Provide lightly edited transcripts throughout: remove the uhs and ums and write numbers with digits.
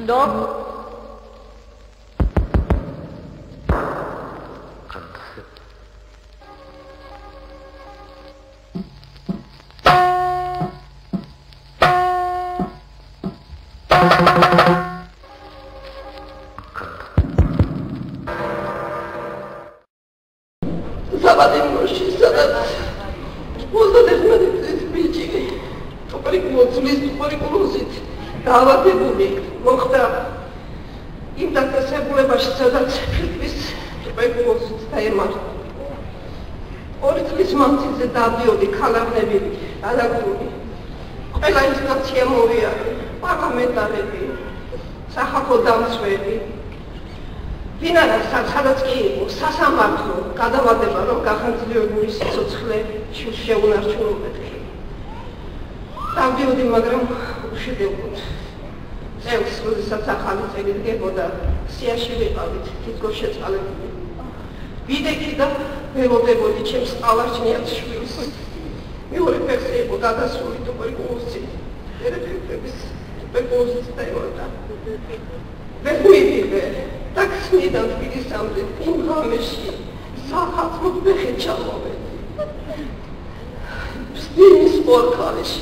Stop. დავდიოდი ქალავნები, ალაგრული. ყველა ინსტანცია მოვიარე, პარლამენტარები, სახალხო დამცველი. ვინარა სადაც კი იყო სასამართლო გადავადება, რომ გახანძლებებული სიცოცხლე შეუნარჩუნებოდი. დავდიოდი, მაგრამ უშედეგოდ. წელს, როდესაც ახალი წელი დგებოდა, სიაში ვიყავით, თითქოს შეწყალებული. ვიდექი და ველოდებოდი ჩემს ყავარჩნიათ შვილს. მეორე ფეხზე იყო გადასული ტუბერკულოზით. ერეფერების ტუბერკულოზით დაემორდა. ვერ მივიღე ტაქსიდან თბილისამდე იმ ღამეში სახალხო ფეხი ჩამოვედი. სპინის ორქალში.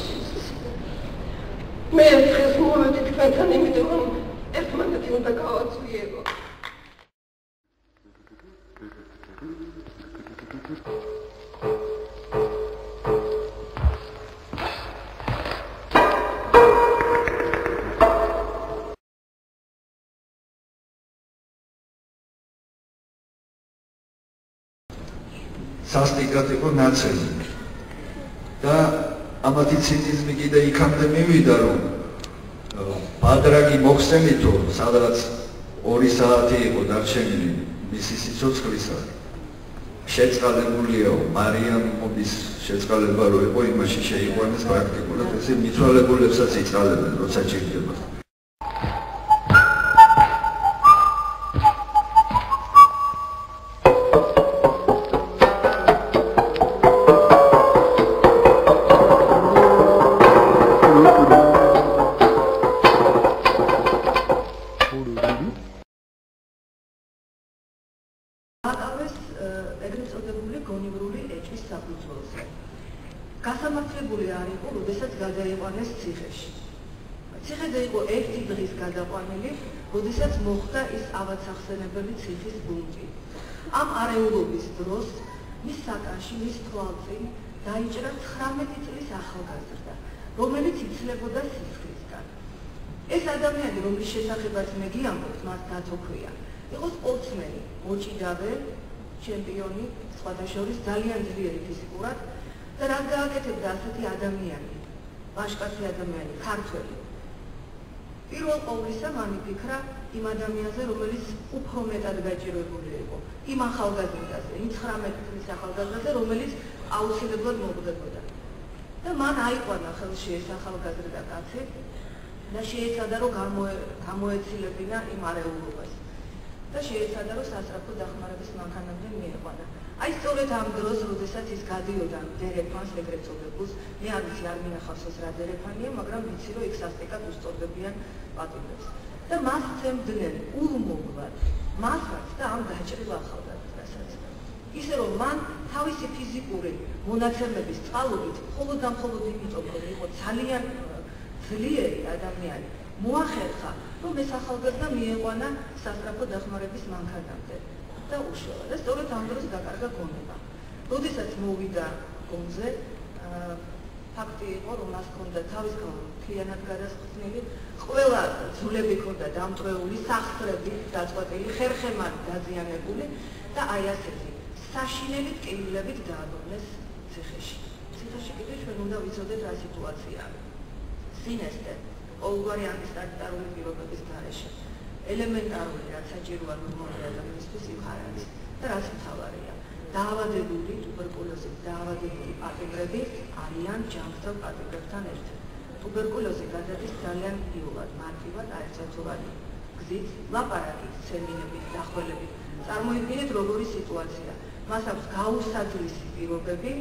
მე დღეს მოვედი თქვენთან, იმიტომ რომ ერთმანეთი უნდა გავაცვლიებო. სასტიკად იყო ნაცელი და ამათი ცინიზმი კიდე იქამდე მივიდა, რომ ბადრაგი მოხსენითო, სადღაც 2 საათი იყო დარჩენილი მისი სიცოცხლისა. შეწყალებულიაო მარიამ მობის შეწყალება რო იყო, იმაში შეიყვანეს პრაქტიკულად, ესე მიცვალებულებსაც იწალებენ, როცა ჭირდება. გასამართლებული არ იყო, როდესაც გადაიყვანეს ციხეში. ციხეზე იყო 1 დღის გადაყვანილი, როდესაც მოხდა ის ავადსახსენებელი ციხის ბუნტი. ამ არეულობის დროს მის საკანში, მის თვალწინ დაიჭრა 19 წლის ახალგაზრდა, რომელიც იცვლებოდა სისხლისგან. ეს ადამიანი, რომლის შესახებაც მე გიამბობთ, მას დათოქვია, იყო სპორტსმენი, მოჭიდავე, ჩემპიონი, სხვათა შორის ძალიან ძლიერი ფიზიკურად. და რა გააკეთებდა ასეთი ადამიანი, ვაჟკაცი ადამიანი, ქართველი. პირველ ყოვლისა მან იფიქრა იმ ადამიანზე, რომელიც უფრო მეტად გაჭირვებული იყო, იმ ახალგაზრდაზე, იმ 19 წლის ახალგაზრდაზე, რომელიც აუცილებლად მოგვდებოდა. და მან აიყვანა ხელში ეს ახალგაზრდა კაცი და შეეცადა, რომ გამოეცილებინა იმ არეულობას. და შეეცადა, რომ სასწრაფო დახმარების მანქანამდე მიიყვანა. აი სწორედ ამ დროს, როდესაც ის გადიოდა დერეფანს, ეგრეთ წოდებულს, მე არ ვიცი, არ მინახავს რა დერეფანია, მაგრამ ვიცი, რომ იქ სასტიკად უსწორდებიან პატიმრებს. და მას ცემდნენ ულმოგლად, მასაც და ამ გაჭრილ ახალგაზრდასაც. ისე რომ მან თავისი ფიზიკური მონაცემების წყალობით, მხოლოდ და მხოლოდ იმიტომ, რომ იყო ძალიან ძლიერი ადამიანი, მოახერხა, რომ ეს ახალგაზრდა მიიყვანა სასწრაფო დახმარების მანქანამდე. და უშველა და სწორედ ამ დროს დაკარგა გონება. როდესაც მოვიდა გონზე, ფაქტი იყო, რომ მას ჰქონდა თავის მთლიანად გადასხდილი, ყველა ძვლები ჰქონდა დამტვრეული, სახსრები დაწყვეტილი, ხერხემალი დაზიანებული და აი ასეთი საშინელი ტკივილებით დააბრუნეს ციხეში. ციხეში კიდე ჩვენ უნდა ვიცოდეთ რა სიტუაციაა. სინესტე, ყოველგვარი ანტისანიტარული პირობების გარეშე. ელემენტარული, რაც საჭიროა ნორმალური ადამიანისთვის იქ არ არის და რაც მთავარია. დაავადებული, ტუბერკულოზით დაავადებული პატიმრები არიან ჯანმრთელ პატიმრებთან ერთად. ტუბერკულოზი გადადის ძალიან იოლად, მარტივად, აერთიანთოვანი გზით, ლაპარაკით, სემინებით, დახველებით. წარმოიდგინეთ, როგორი სიტუაცია. მას აქვს გაუსაძლისი პირობები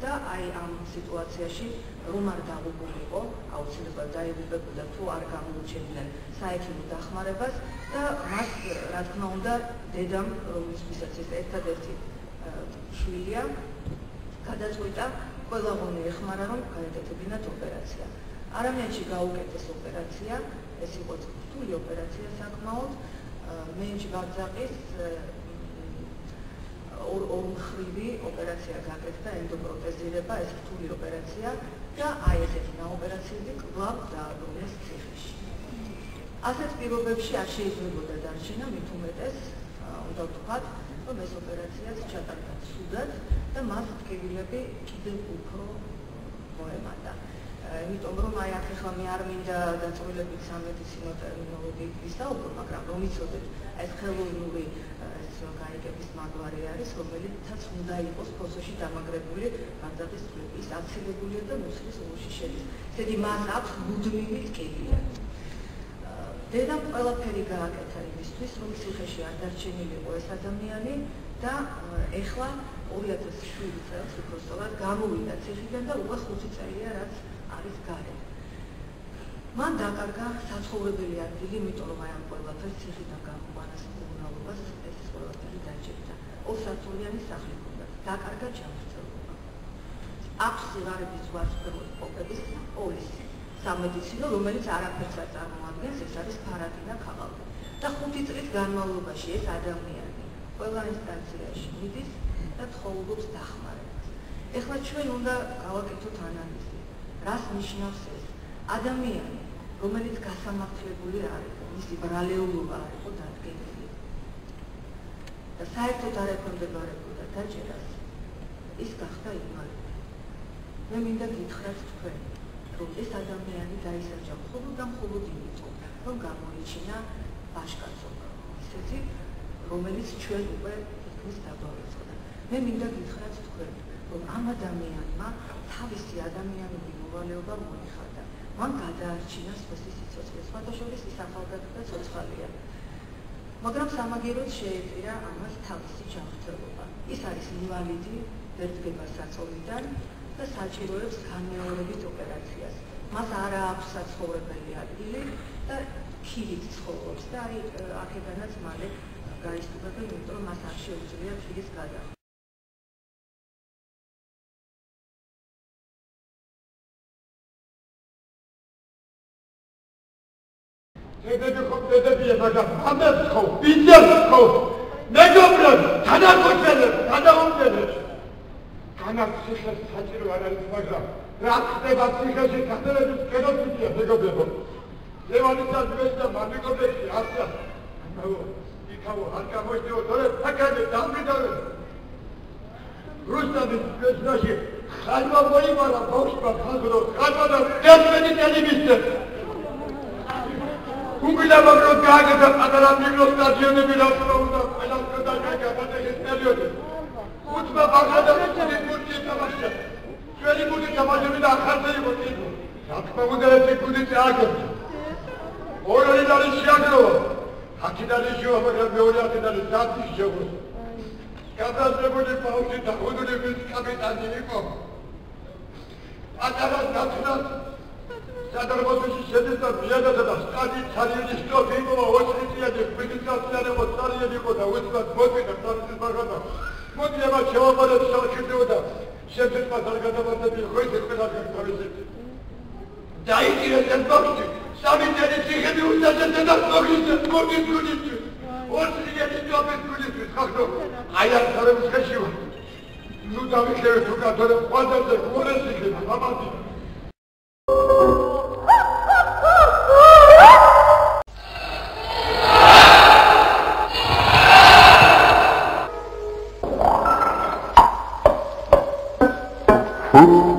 და აი ამ სიტუაციაში რომ არ დაღუპულიყო, აუცილებლად დაიღუპებოდა თუ არ გამოუჩენდნენ საექიმო დახმარებას და მას რა თქმა უნდა დედამ, რომელსაც ეს ერთადერთი შვილია, გადაწყვიტა ყველაღონე ეხმარა რომ გაეკეთებინათ ოპერაცია. არამეანში გაუკეთეს ოპერაცია, ეს იყო რთული ოპერაცია საკმაოდ, მეანში გაძაყის ორმხრივი ოპერაცია გაკეთდა, ენდოპროტეზირება, ეს რთული ოპერაცია და აი ესეთი ნაოპერაციები კვლავ დააბრუნეს ციხეში. ასეთ პირობებში არ შეიძლებოდა დარჩენა, მით უმეტეს უნდა ვთქვათ, რომ ეს ოპერაციაც ჩატარდა ცუდად და მას ტკივილები კიდევ უფრო მოემატა. იმიტომ რომ აი აქ ახლა მე არ მინდა დაწვრილებით სამედიცინო ტერმინოლოგიით ვისაუბრო, მაგრამ რომ იცოდეთ, ეს ხელოვნური გაიგების მაგვარი არის, რომელიცაც უნდა იყოს ფოსოში დამაგრებული განძაყის წყლები. ის აცილებულია და მუცლის ულში შედის. ესეთი მას აქვს მუდმივი ტკივილი. დედამ ყველაფერი გააკეთა იმისთვის, რომ ციხეში არ დარჩენილიყო ეს ადამიანი და ეხლა 2007 წელს უბრალოდ გამოვიდა ციხიდან და უკვე 5 წელია რაც არის გარეთ. მან დაკარგა საცხოვრებელი ადგილი, იმიტომ რომ აი ამ ყველაფერს ციხიდან გამოყვანას უმრავლობას ეს ყველაფერი დაჭერდა. 2 სართულიანი სახლი ჰქონდა, დაკარგა ჯანმრთელობა. აქვს სიღარიბის ვარსკვლავური პოპების პოლისი, სამედიცინო, რომელიც არაფერს არ წარმოადგენს, ეს არის ფარადინა ქაღალდი. და 5 წლის განმავლობაში ეს ადამიანი ყველა ინსტანციაში მიდის და თხოვობს დახმარებას. ეხლა ჩვენ უნდა გავაკეთოთ ანალიზი. რას ნიშნავს ეს? ადამიანი, რომელიც გასამართლებული არ იყო, მისი ბრალეულობა არ იყო დადგენილი და საერთოდ არ ექვემდებარებოდა დაჭერას, ის გახდა ინვალიდი. მე მინდა გითხრათ თქვენ, რომ ეს ადამიანი დაისაჯა მხოლოდ და მხოლოდ იმიტომ, რომ გამოიჩინა ბაშკაცობა, ისეთი, რომელიც ჩვენ უკვე თითქმის დაგვავიწყდა. მე მინდა გითხრათ თქვენ, რომ ამ ადამიანმა თავისი ადამიანური მოვალეობა მოიხადა. მან გადაარჩინა სპეცი სიცოცხლე, სხვადასხვა ის ახალგაზრდა ცოცხალია. მაგრამ სამაგიეროდ შეეწირა ამას თავისი ჯანმრთელობა. ის არის ინვალიდი, ვერ დგება საწოლიდან და საჭიროებს განმეორებით ოპერაციას. მას არ აქვს საცხოვრებელი ადგილი და ქირით ცხოვრობს და აი აქედანაც მალე გაისტუმრება, იმიტომ რომ მას არ შეუძლია ქირის გადახდა. დედები ხო დედებია, მაგრამ ამას ხო ბიძას ხო მეგობრებს თანაკოჩელებს გადაუმჯერებს. განაციხეს საჭირო არ არის, მაგრამ რა ხდება ციხეში ხალხების კენოთია მეგობრებო. ლევანიცას დღეს და მამიკობებში ასა. ამაო იქაო არ გამოიძიო თორე ფაკადე დამბიდავე. რუსტამის პრეზიდენტი ხალვა მოიმარა ბავშვმა ხალხო ხალვა და დეპრენი ტელევიზია. უგილა მაგრამ გააგდა პატარა მიკროსტაციონები რასწავლდა ყველას გადაგა გადაგეს პერიოდი. უთმა ბაღადა მიწის მუჭი თამაშია. ჩვენი მუჭი თამაშები და ახალზე იყო ტიპი. რა თქმა უნდა ეს კუდი წააგებდა. ორი დალი შეაგროვა. აქედან ისევა მაგრამ მეორე აქედან დათი შეგოს. გადაძებული პაუზი და უდრების კაპიტანი იყო. ატარა დათნას სადარბოში შედის და ბიადადა და სტადი ცარიელი სტოფი იყო 20 წლიანი კვიდიცაციანი იყო ცარიელი იყო და უცბად მოგვიდა თავის ბაღადა. მოდი აბა შევაბარებ შევხედო და შეფეთქა არ გადავარდები ხო ეს ყველა გავთავისებ. დაიგირეთ ეს ბავშვი სამი წელი ციხეში უსაჯეთ და მოგიწევთ მოგიწევთ. 20 წლიანი სტოფი კვიდიცით ხახო აი არ თორემ შეში. ნუ დავიხევ თუ კათოლიკ ყვადაზე უორეს იქნება მამადი. Ooh.